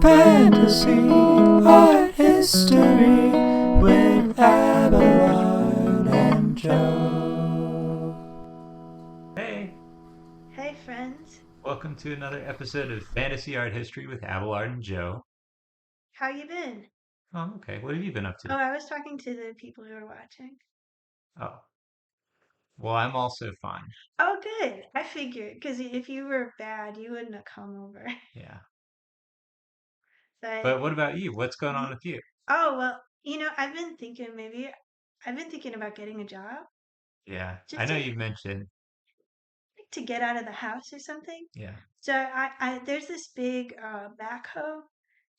Fantasy art history with Abelard and Joe. Hey, Hey friends, welcome to another episode of Fantasy Art History with Abelard and Joe. how you been? Oh, okay. What have you been up to? Oh, I was talking to the people who are watching. Oh, well, I'm also fine. Oh, good. I figured because if you were bad, you wouldn't have come over. Yeah. But But what about you? What's going on mhm. with you? Oh well, I've been thinking about getting a job Yeah, I just know to you mentioned. get out of the house or something. Yeah. So I there's this big backhoe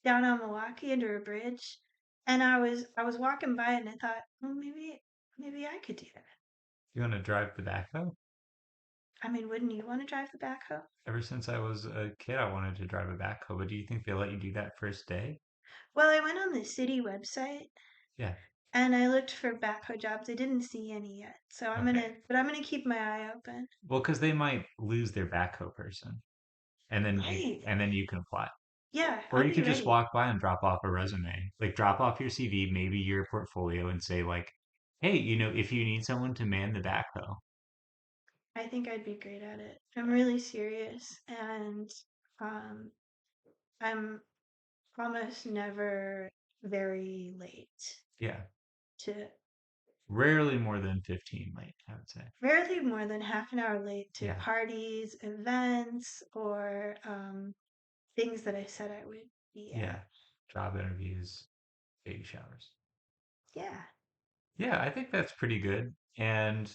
down on Milwaukee under a bridge, and I was walking by it and I thought, well, maybe I could do that. You want to drive the backhoe? I mean, wouldn't you want to drive the backhoe? Ever since I was a kid, I wanted to drive a backhoe, but do you think they let you do that first day? Well, I went on the city website Yeah. and I looked for backhoe jobs. I didn't see any yet. Okay. But I'm gonna keep my eye open. Well, because they might lose their backhoe person, Right. and then you can apply, Yeah, or I'll you be could just ready. walk by and drop off a resume, like drop off your CV, maybe your portfolio, and say like, hey, if you need someone to man the backhoe. I think I'd be great at it. I'm really serious and um I'm almost never very late Yeah, to rarely more than 15 late, I would say. rarely more than half an hour late to Yeah, parties, events, or things that I said I would be yeah, at. job interviews, baby showers. Yeah. Yeah, I think that's pretty good. And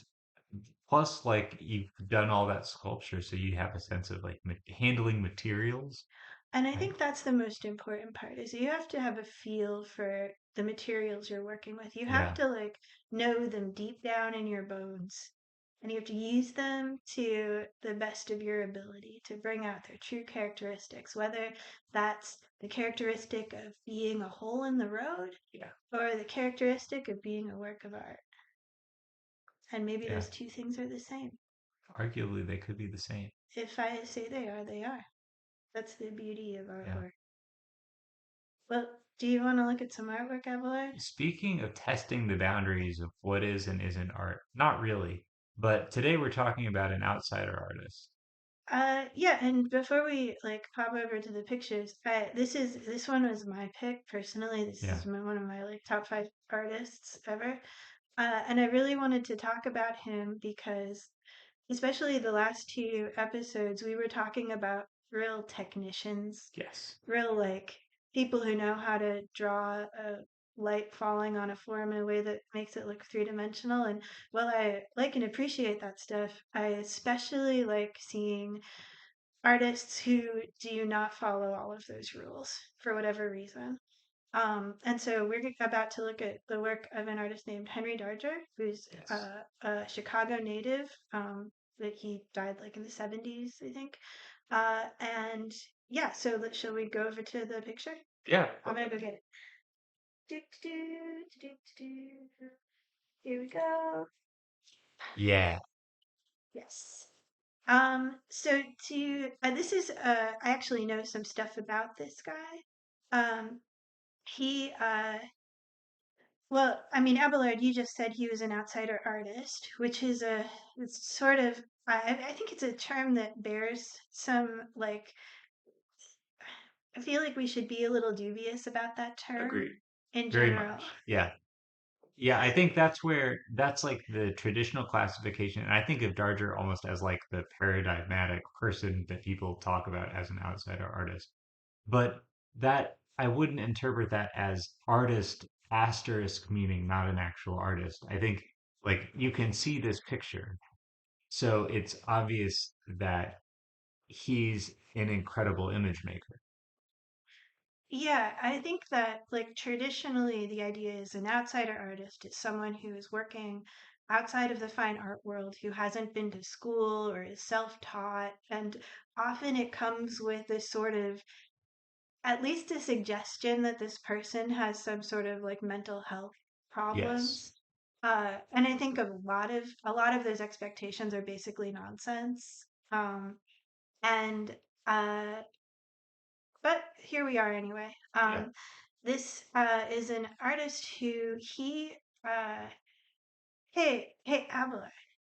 plus, like, you've done all that sculpture, so you have a sense of like handling materials, And I right? think that's the most important part is you have to have a feel for the materials you're working with. You have Yeah, to like know them deep down in your bones. And you have to use them to the best of your ability to bring out their true characteristics, whether that's the characteristic of being a hole in the road yeah, or the characteristic of being a work of art. And maybe yeah. those two things are the same. Arguably, they could be the same. If I say they are, they are. That's the beauty of Yeah. artwork. Well, do you want to look at some artwork, Abelard? Speaking of testing the boundaries of what is and isn't art, not really, but today we're talking about an outsider artist. Yeah, and before we like pop over to the pictures, this one was my pick personally. This Yeah. is one of my like top five artists ever, and I really wanted to talk about him because, especially the last two episodes, we were talking about real technicians, Yes. real like people who know how to draw a light falling on a form in a way that makes it look three-dimensional. And while I like and appreciate that stuff, I especially like seeing artists who do not follow all of those rules for whatever reason. And so we're about to look at the work of an artist named Henry Darger, who's Yes. a Chicago native. That he died like in the 70s, I think. And yeah, so shall we go over to the picture? Yeah. I'm gonna go get it. Do, do, do, do, do, do. Here we go. Yeah. Yes. So to this is I actually know some stuff about this guy. Um, he well, I mean, Abelard, you just said he was an outsider artist, which is it's sort of I think it's a term that bears some like I feel like we should be a little dubious about that term Agreed. in Very general. much. Yeah. Yeah, I think that's like the traditional classification. And I think of Darger almost as like the paradigmatic person that people talk about as an outsider artist. But that I wouldn't interpret that as artist asterisk meaning not an actual artist. I think like you can see this picture. So it's obvious that he's an incredible image maker. Yeah, I think that like traditionally the idea is an outsider artist is someone who is working outside of the fine art world who hasn't been to school or is self-taught, and often it comes with this sort of at least a suggestion that this person has some sort of like mental health Yes. problems. And I think a lot of those expectations are basically nonsense. And uh but here we are anyway. Yeah. This is an artist who he hey Abelard.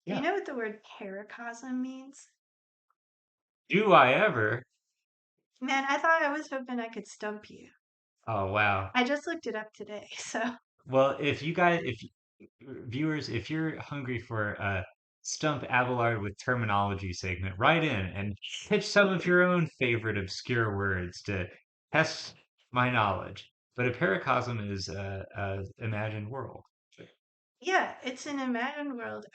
Do you Yeah. know what the word paracosm means? Do I ever? Man, I thought I was hoping I could stump you. Oh, wow. I just looked it up today, so Well, if viewers, if you're hungry for a Stump Abelard with terminology segment, write in and pitch some of your own favorite obscure words to test my knowledge. But a paracosm is a imagined world. yeah, it's an imagined world.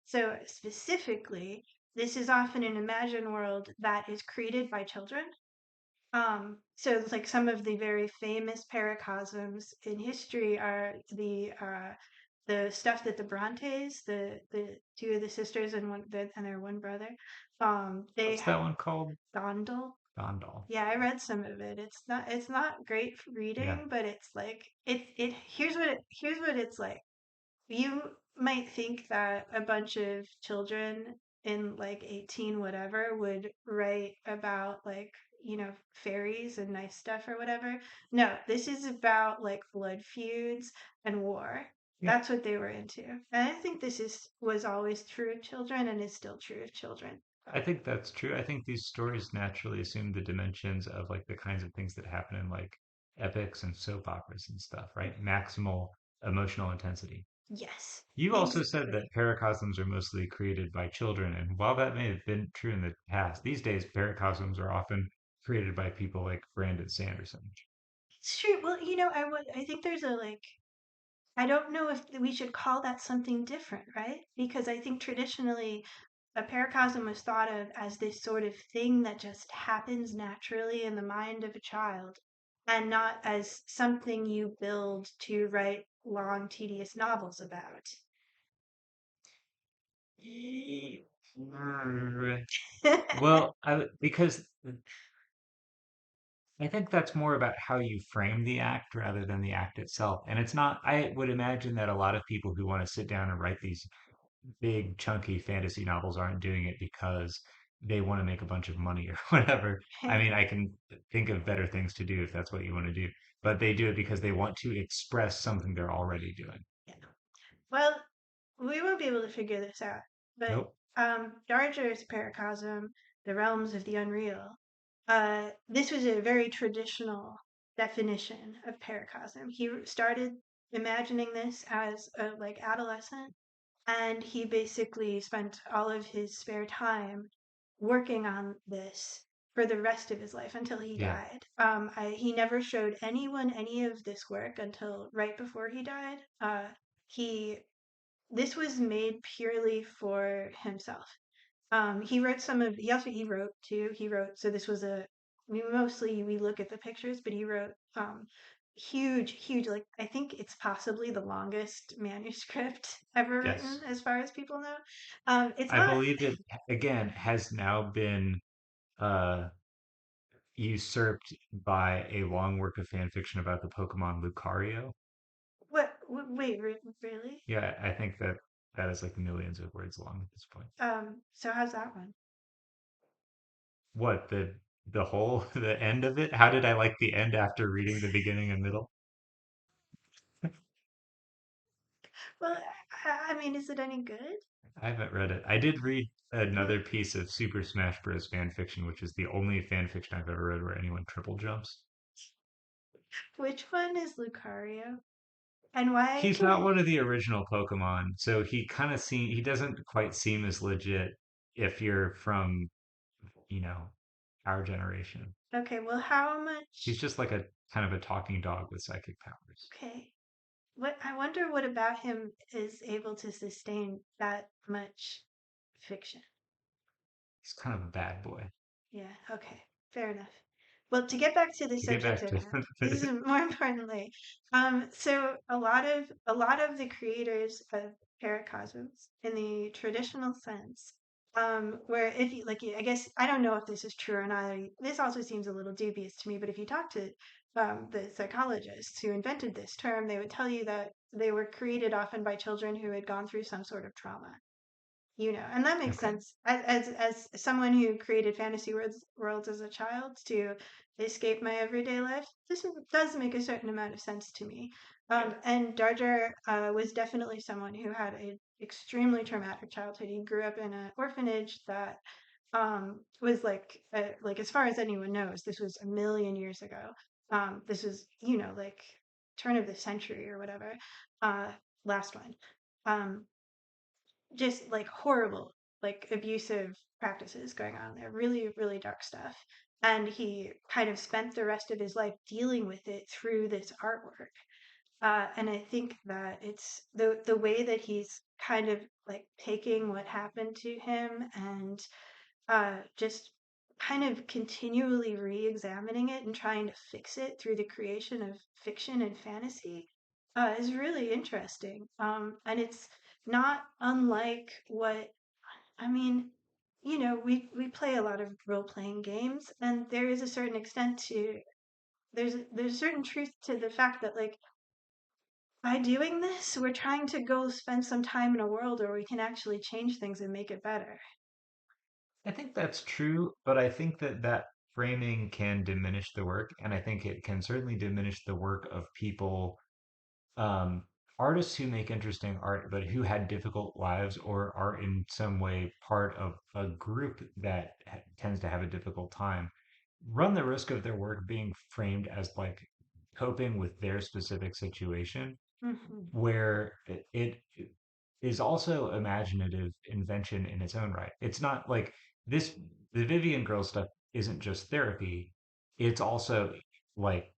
So specifically, this is often an imagined world that is created by children. So it's like some of the very famous paracosms in history are the stuff that the Brontes, the two of the sisters and and their one brother, they What's that one called? Gondel. Gondal. Yeah, I read some of it. It's not great Yeah. reading, but it's like it here's what it's like. You might think that a bunch of children in like 18 whatever would write about like, fairies and nice stuff or whatever. No, this is about like blood feuds and war. Yeah. That's what they were into. And I think this is was always true of children and is still true of children. I think that's true. I think these stories naturally assume the dimensions of like the kinds of things that happen in like epics and soap operas and stuff, right? Maximal emotional intensity. Yes, You also said exactly. that paracosms are mostly created by children, and while that may have been true in the past, these days paracosms are often created by people like Brandon Sanderson. It's true. Well, I think there's a like I don't know if we should call that something different, right? Because I think traditionally a paracosm was thought of as this sort of thing that just happens naturally in the mind of a child and not as something you build to write long, tedious novels about. Well, because I think that's more about how you frame the act rather than the act itself. And it's not, I would imagine that a lot of people who want to sit down and write these big, chunky fantasy novels aren't doing it because they want to make a bunch of money or whatever. I mean, I can think of better things to do if that's what you want to do, but they do it because they want to express something they're already doing. Yeah. Well, we won't be able to figure this out, but Nope. Darger's Paracosm, The Realms of the Unreal, this was a very traditional definition of paracosm. He started imagining this as a like adolescent, and he basically spent all of his spare time working on this for the rest of his life until he Yeah. died. He never showed anyone any of this work until right before he died. He This was made purely for himself. He wrote too. He wrote, so this was we look at the pictures, but he wrote, huge, like, I think it's possibly the longest manuscript ever written, Yes. as far as people know. It's I not, believe it, again, has now been uh, usurped by a long work of fan fiction about the Pokemon Lucario. wait, really? Yeah, I think that that is like millions of words long at this point. So how's that one? What, the whole the end of it? How did I like the end after reading the beginning and middle? Well, I mean, is it any good? I haven't read it. I did read another piece of Super Smash Bros. Fan fiction, which is the only fan fiction I've ever read where anyone triple jumps. Which one is Lucario? And why He's can not it? one of the original Pokemon, so he doesn't quite seem as legit if you're from, you know, our generation. Okay, well, how He's much? just like a kind of a talking dog with psychic powers. Okay. What I wonder what about him is able to sustain that much fiction. He's kind of a bad boy. Yeah, okay. Fair enough. Well, to get back to the To get subject back at to hand, this is more importantly, so a lot of the creators of paracosms in the traditional sense, where if you like, I guess I don't know if this is true or not. This also seems a little dubious to me, but if you talk to the psychologists who invented this term, they would tell you that they were created often by children who had gone through some sort of trauma. And that makes Okay. sense. As someone who created fantasy worlds as a child to escape my everyday life, this does make a certain amount of sense to me. And Darger was definitely someone who had a extremely traumatic childhood. He grew up in an orphanage that was like as far as anyone knows, this was a million years ago. This was like turn of the century or whatever. Uh, last one. Um, just like horrible, like abusive practices going on there. Really, really dark stuff. And he kind of spent the rest of his life dealing with it through this artwork. And I think that it's the way that he's kind of like taking what happened to him and just kind of continually re-examining it and trying to fix it through the creation of fiction and fantasy is really interesting. And it's not unlike what I mean. We play a lot of role-playing games, and there is a certain extent to there's a certain truth to the fact that like by doing this, we're trying to go spend some time in a world where we can actually change things and make it better. I think that's true, but I think that that framing can diminish the work, and I think it can certainly diminish the work of people, um, artists who make interesting art, but who had difficult lives or are in some way part of a group that tends to have a difficult time, run the risk of their work being framed as like coping with their specific situation, Hmm. where it is also imaginative invention in its own right. It's not like this, the Vivian Girl stuff isn't just therapy, it's also like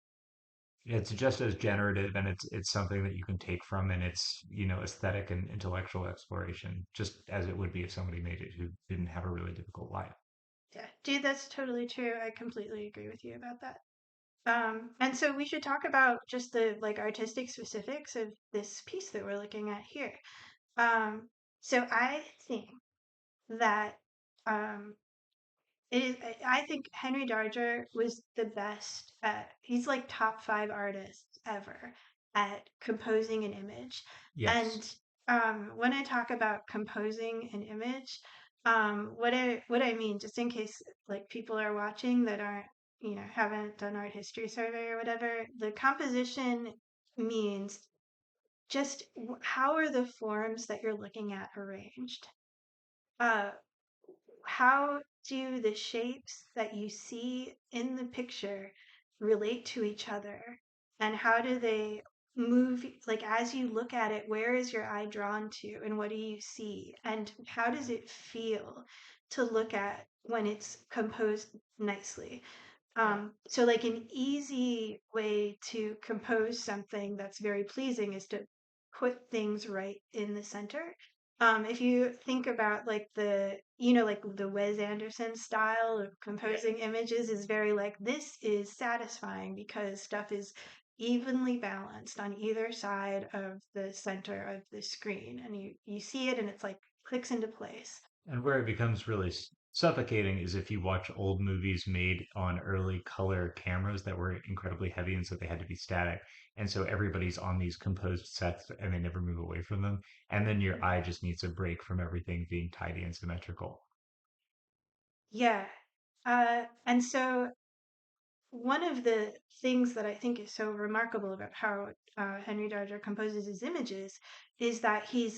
it's just as generative, and it's something that you can take from in its, aesthetic and intellectual exploration, just as it would be if somebody made it who didn't have a really difficult life. Yeah, dude, that's totally true. I completely agree with you about that. And so we should talk about just the like artistic specifics of this piece that we're looking at here. Um, so I think that um, it is. I think Henry Darger was the best at. He's like top five artists ever at composing an image. Yes. And when I talk about composing an image, what I mean, just in case like people are watching that aren't haven't done art history survey or whatever, the composition means just how are the forms that you're looking at arranged? Uh, how do the shapes that you see in the picture relate to each other? And how do they move? Like, as you look at it, where is your eye drawn to? And what do you see? And how does it feel to look at when it's composed nicely? So like an easy way to compose something that's very pleasing is to put things right in the center. If you think about like like the Wes Anderson style of composing images is very like this is satisfying because stuff is evenly balanced on either side of the center of the screen, and you see it and it's like clicks into place. And where it becomes really suffocating is if you watch old movies made on early color cameras that were incredibly heavy, and so they had to be static. And so everybody's on these composed sets and they never move away from them. And then your eye just needs a break from everything being tidy and symmetrical. Yeah. And so one of the things that I think is so remarkable about how Henry Darger composes his images is that he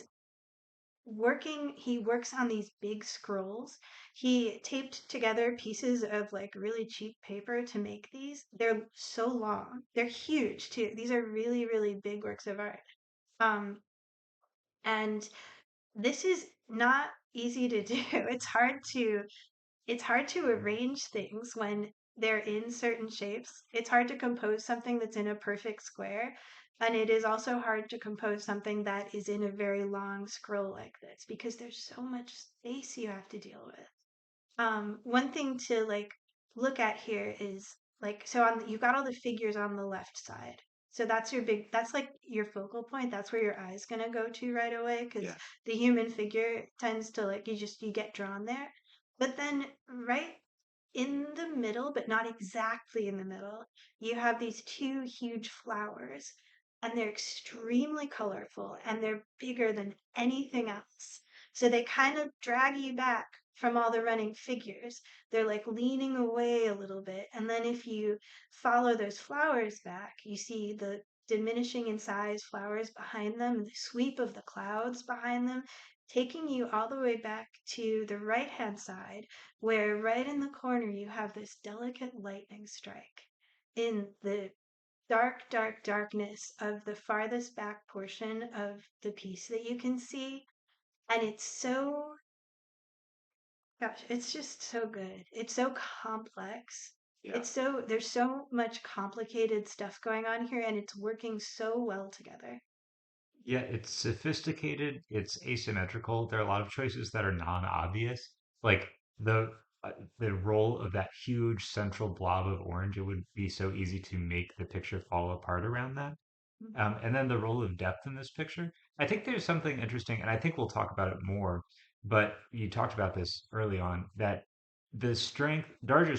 works on these big scrolls. He taped together pieces of like really cheap paper to make these. They're so long. They're huge too. These are really, really big works of art. Um, and this is not easy to do. It's hard to arrange things when they're in certain shapes. It's hard to compose something that's in a perfect square. And it is also hard to compose something that is in a very long scroll like this because there's so much space you have to deal with. One thing to like look at here is like so you've got all the figures on the left side. So that's like your focal point. That's where your eye's gonna go to right away because the human figure tends to like you get drawn there. But then right in the middle, but not exactly in the middle, you have these two huge flowers, and they're extremely colorful and they're bigger than anything else. So they kind of drag you back from all the running figures. They're like leaning away a little bit. And then if you follow those flowers back, you see the diminishing in size flowers behind them, the sweep of the clouds behind them, taking you all the way back to the right hand side, where right in the corner you have this delicate lightning strike in the dark, dark, darkness of the farthest back portion of the piece that you can see. And it's so, gosh, it's just so good. It's so complex. Yeah. It's so, there's so much complicated stuff going on here, and it's working so well together. Yeah, it's sophisticated, it's asymmetrical. There are a lot of choices that are non-obvious. Like the the role of that huge central blob of orange, it would be so easy to make the picture fall apart around that. And then the role of depth in this picture. I think there's something interesting, and I think we'll talk about it more, but you talked about this early on, that Darger's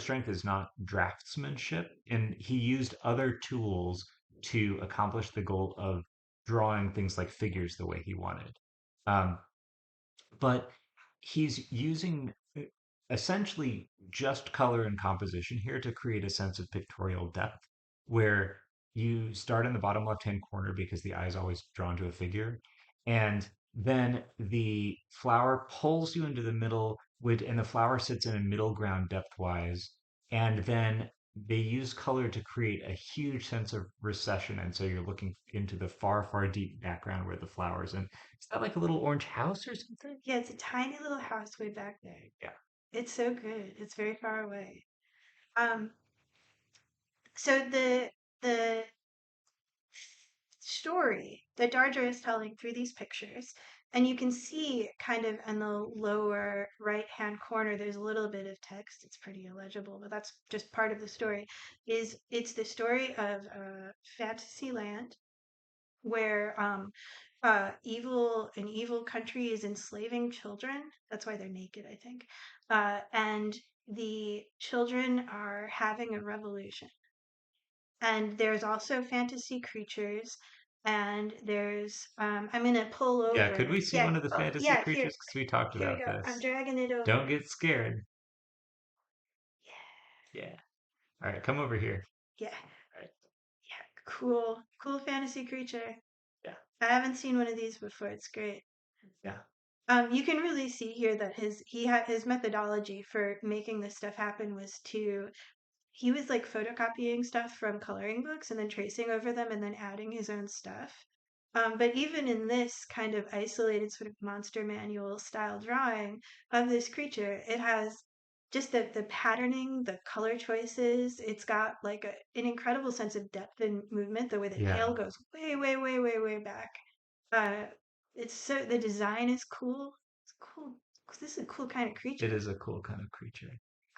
strength is not draftsmanship, and he used other tools to accomplish the goal of drawing things like figures the way he wanted. Um, but he's using essentially just color and composition here to create a sense of pictorial depth where you start in the bottom left hand corner because the eye is always drawn to a figure, and then the flower pulls you into the middle with and the flower sits in a middle ground depth wise, and then they use color to create a huge sense of recession, and so you're looking into the far far deep background where the flowers, and is that like a little orange house or something? Yeah, it's a tiny little house way back there. Yeah. It's so good. It's very far away. Um, so the story that Darger is telling through these pictures, and you can see kind of in the lower right hand corner, there's a little bit of text. It's pretty illegible, but that's just part of the story. Is it's the story of fantasy land where an evil country is enslaving children. That's why they're naked, I think. And the children are having a revolution. And there's also fantasy creatures. And there's, I'm gonna pull Yeah, could over. we see Yeah, one of the oh, fantasy yeah, here, creatures? Because we talked here we about go. I'm this. dragging it Don't over. get scared. Yeah, Yeah. All right, come over here. yeah, All right. yeah. Cool, cool fantasy creature. Yeah. I haven't seen one of these before. It's great. Yeah. You can really see here that his methodology for making this stuff happen was to he was like photocopying stuff from coloring books and then tracing over them and then adding his own stuff. But even in this kind of isolated sort of monster manual style drawing of this creature, it has just the patterning, the color choices. It's got like an incredible sense of depth and movement. The way the Yeah. tail goes way, way, way, way, way back. Uh, it's so the design is cool. It's cool. This is a cool kind of It creature. is a cool kind of creature.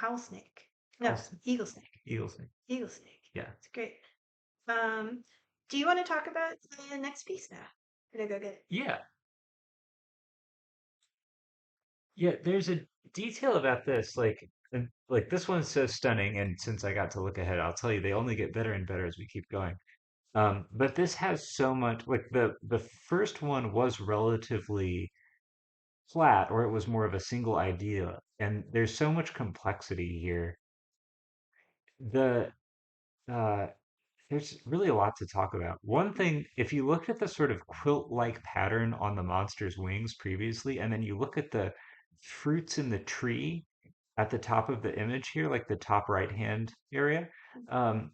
Owl snake. No, Also, eagle snake. eagle thing. Eagle snake. Yeah. It's great. Um, do you want to talk about the next piece now? I'm gonna go get it. Yeah. Yeah. There's a detail about this, like this one's so stunning, and since I got to look ahead, I'll tell you they only get better and better as we keep going. But this has so much, like the first one was relatively flat, or it was more of a single idea, and there's so much complexity here. The uh There's really a lot to talk about. One thing, if you looked at the sort of quilt-like pattern on the monster's wings previously, and then you look at the fruits in the tree at the top of the image here, like the top right hand area, um,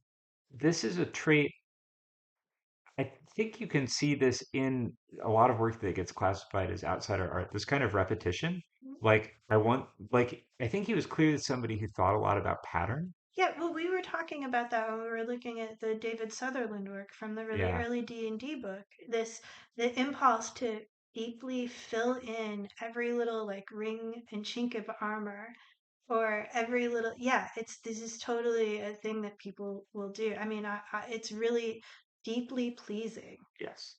this is a trait. I think you can see this in a lot of work that gets classified as outsider art, this kind of repetition. I think he was clearly somebody who thought a lot about pattern. Yeah, well, we were talking about that when we were looking at the David Sutherland work from the really Yeah, early D&D book. The impulse to deeply fill in every little like ring and chink of armor or every little, yeah, this is totally a thing that people will do. I mean, it's really deeply pleasing yes.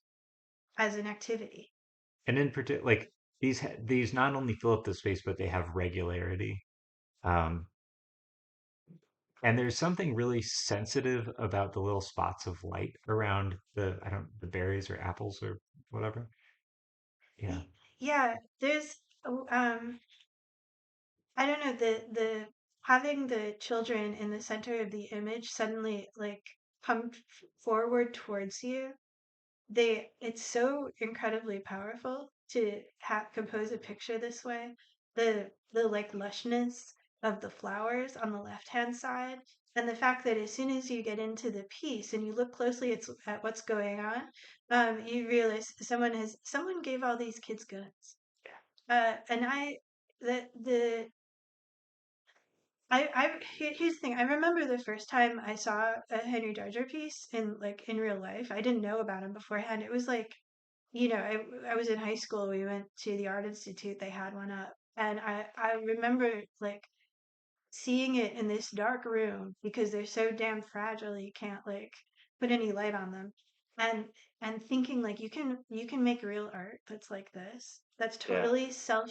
as an activity. And in particular, like these not only fill up the space, but they have regularity. Um, and there's something really sensitive about the little spots of light around the berries or apples or whatever. Yeah. Y- Yeah, there's Oh, I don't know, the having the children in the center of the image suddenly like come forward towards you, they it's so incredibly powerful to compose a picture this way. The like lushness of the flowers on the left hand side, and the fact that as soon as you get into the piece and you look closely at what's going on, you realize someone gave all these kids guns. And I the here's the thing. I remember the first time I saw a Henry Darger piece in real life. I didn't know about him beforehand. It was like, I was in high school. We went to the Art Institute. They had one up, and I remember like seeing it in this dark room because they're so damn fragile you can't like put any light on them, and thinking like you can make real art that's like this, that's Yeah. totally self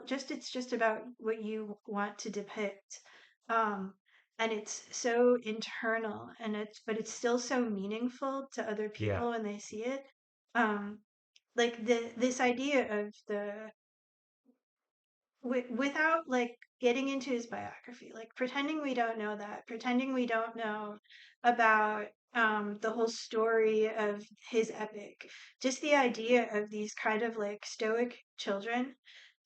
just it's just about what you want to depict, um and it's so internal, and it's still so meaningful to other Yeah. people when they see it, um like this idea of the without like getting into his biography, like pretending we don't know that, pretending we don't know about the whole story of his epic, just the idea of these kind of like stoic children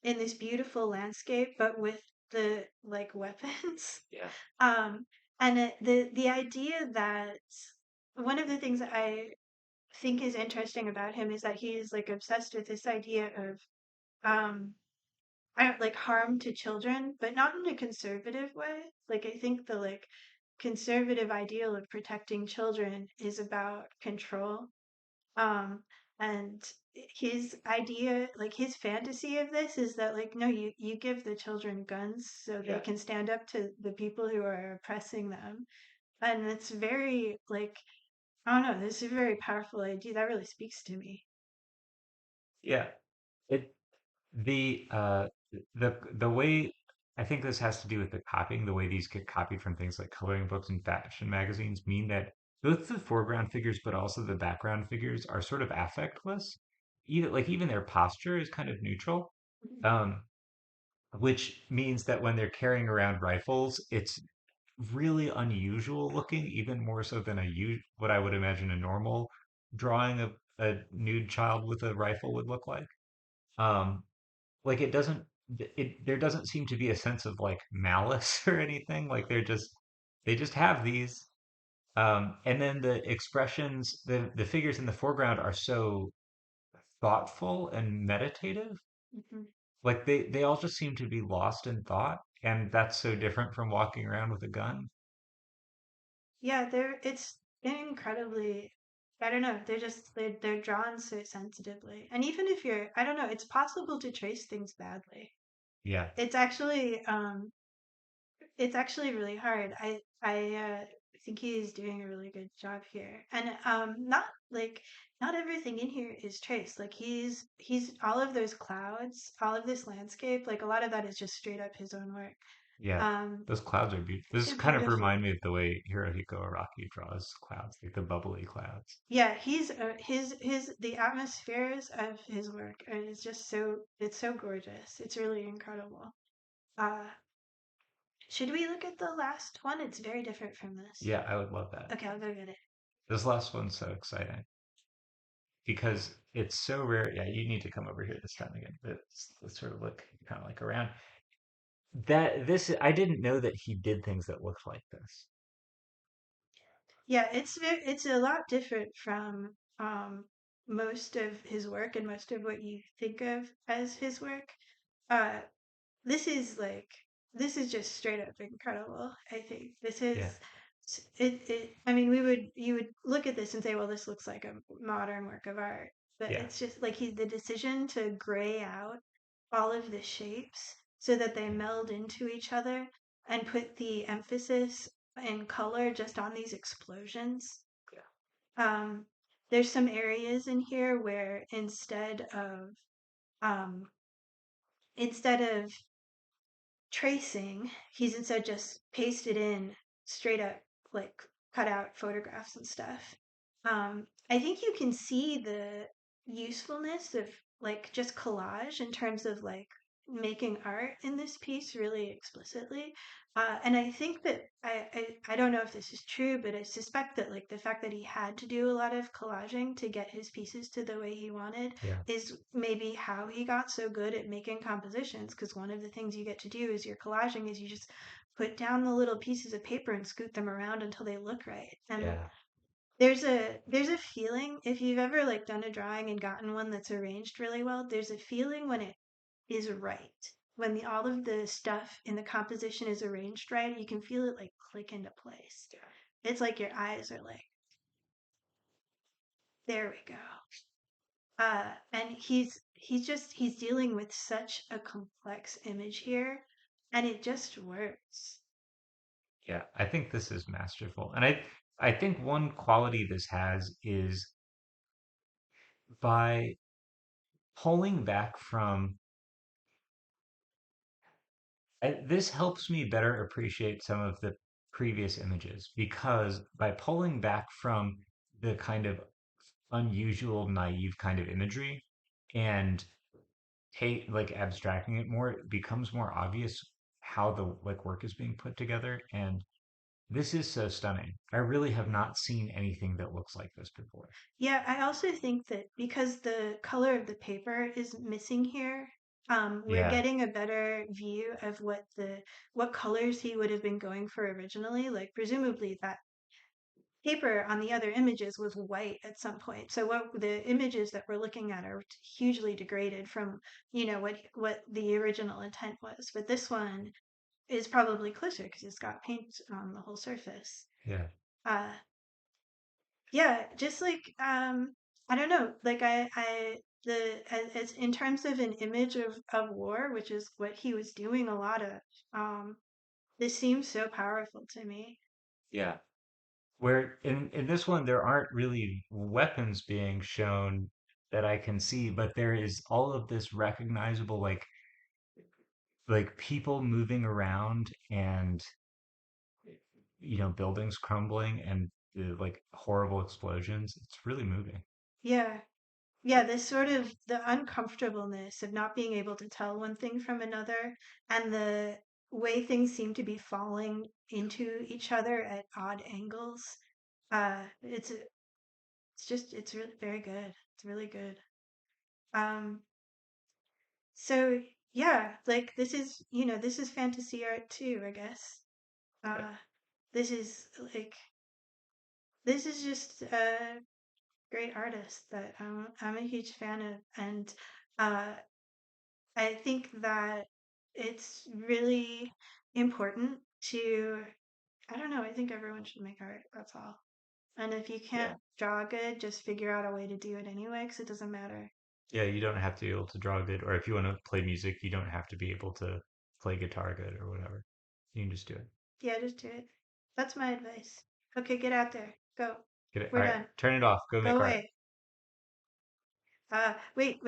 in this beautiful landscape, but with the like weapons. Yeah. um, and the idea that one of the things that I think is interesting about him is that he is like obsessed with this idea of um I don't like harm to children, but not in a conservative way. Like I think the like conservative ideal of protecting children is about control. Um, and his idea, like his fantasy of this is that like no, you give the children guns so they Yeah. can stand up to the people who are oppressing them. And it's very like I don't know, this is a very powerful idea that really speaks to me. Yeah. It the way I think this has to do with the copying, the way these get copied from things like coloring books and fashion magazines mean that both the foreground figures but also the background figures are sort of affectless. Even their posture is kind of neutral. Um, which means that when they're carrying around rifles, it's really unusual looking, even more so than what I would imagine a normal drawing of a nude child with a rifle would look like. Um, like it doesn't there doesn't seem to be a sense of like malice or anything. Like they just have these. And then the expressions, the figures in the foreground are so thoughtful and meditative. Mhm. Like they all just seem to be lost in thought, and that's so different from walking around with a gun. Yeah, it's incredibly, I don't know, they're drawn so sensitively. And even if you're, I don't know, it's possible to trace things badly. Yeah, It's actually it's actually really hard. I think he's doing a really good job here. And not everything in here is traced. Like he's all of those clouds, all of this landscape, like a lot of that is just straight up his own work. yeah. Um Those clouds are beautiful. This so kind of beautiful. remind me of the way Hirohiko Araki draws clouds, like the bubbly clouds. Yeah, he's his the atmospheres of his work is just it's so gorgeous. It's really incredible. Uh, should we look at the last one? It's very different from this. Yeah, I would love that. Okay, I'll go get it. This last one's so exciting because it's so rare. Yeah, you need to come over here this time again. Let's sort of look kind of like around. I didn't know that he did things that looked like this. Yeah, it's a lot different from most of his work and most of what you think of as his work. Uh, this is like this is just straight up incredible. I think this Yeah, is it. I mean, you would look at this and say, well, this looks like a modern work of art, but yeah, it's just like the decision to gray out all of the shapes so that they yeah, meld into each other and put the emphasis and color just on these explosions. Um, there's some areas in here where um, instead of tracing, he's instead just pasted in straight up like cut out photographs and stuff. I think you can see the usefulness of like just collage in terms of like making art in this piece really explicitly. And I think that I don't know if this is true, but I suspect that like the fact that he had to do a lot of collaging to get his pieces to the way he wanted Yeah. is maybe how he got so good at making compositions. Because one of the things you get to do is your collaging is you just put down the little pieces of paper and scoot them around until they look right. And Yeah. there's a feeling if you've ever like done a drawing and gotten one that's arranged really well, there's a feeling when it is right. When all of the stuff in the composition is arranged right, you can feel it like click into place. It's like your eyes are like, there we go. And he's dealing with such a complex image here, and it just works. Yeah. I think this is masterful. And I think one quality this has is by pulling back from this helps me better appreciate some of the previous images because by pulling back from the kind of unusual, naive kind of imagery and take like abstracting it more, it becomes more obvious how the like work is being put together. And this is so stunning. I really have not seen anything that looks like this before. Yeah, I also think that because the color of the paper is missing here, we're Yeah, getting a better view of what colors he would have been going for originally. Like presumably that paper on the other images was white at some point. So what the images that we're looking at are hugely degraded from, what the original intent was. But this one is probably closer because it's got paint on the whole surface. yeah, Uh, yeah, just like I don't know, like I the as in terms of an image of war, which is what he was doing a lot of, um, this seems so powerful to me. yeah. Where in this one there aren't really weapons being shown that I can see, but there is all of this recognizable like people moving around and buildings crumbling and the like horrible explosions. It's really moving. Yeah. Yeah, this sort of the uncomfortableness of not being able to tell one thing from another and the way things seem to be falling into each other at odd angles. It's really very good. It's really good. Um, so yeah, like this is fantasy art too, I guess. Yeah, Uh, this is like this is just a great artist that I'm a huge fan of, and uh, I think that it's really important to, I don't know, I think everyone should make art. That's all. And if you yeah, can't draw good, just figure out a way to do it anyway, because it doesn't matter. yeah. You don't have to be able to draw good, or if you want to play music, you don't have to be able to play guitar good or whatever. You can just do it. Yeah, just do it. That's my advice. Okay, get out there. Go. Get it. We're All right, done. turn it off. Go Go make art. away. Wait.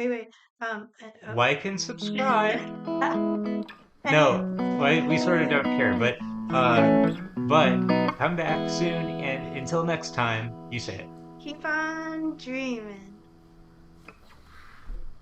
Like and subscribe. And No, we sort of don't care, but come back soon, and until next time, you say it. keep on dreaming.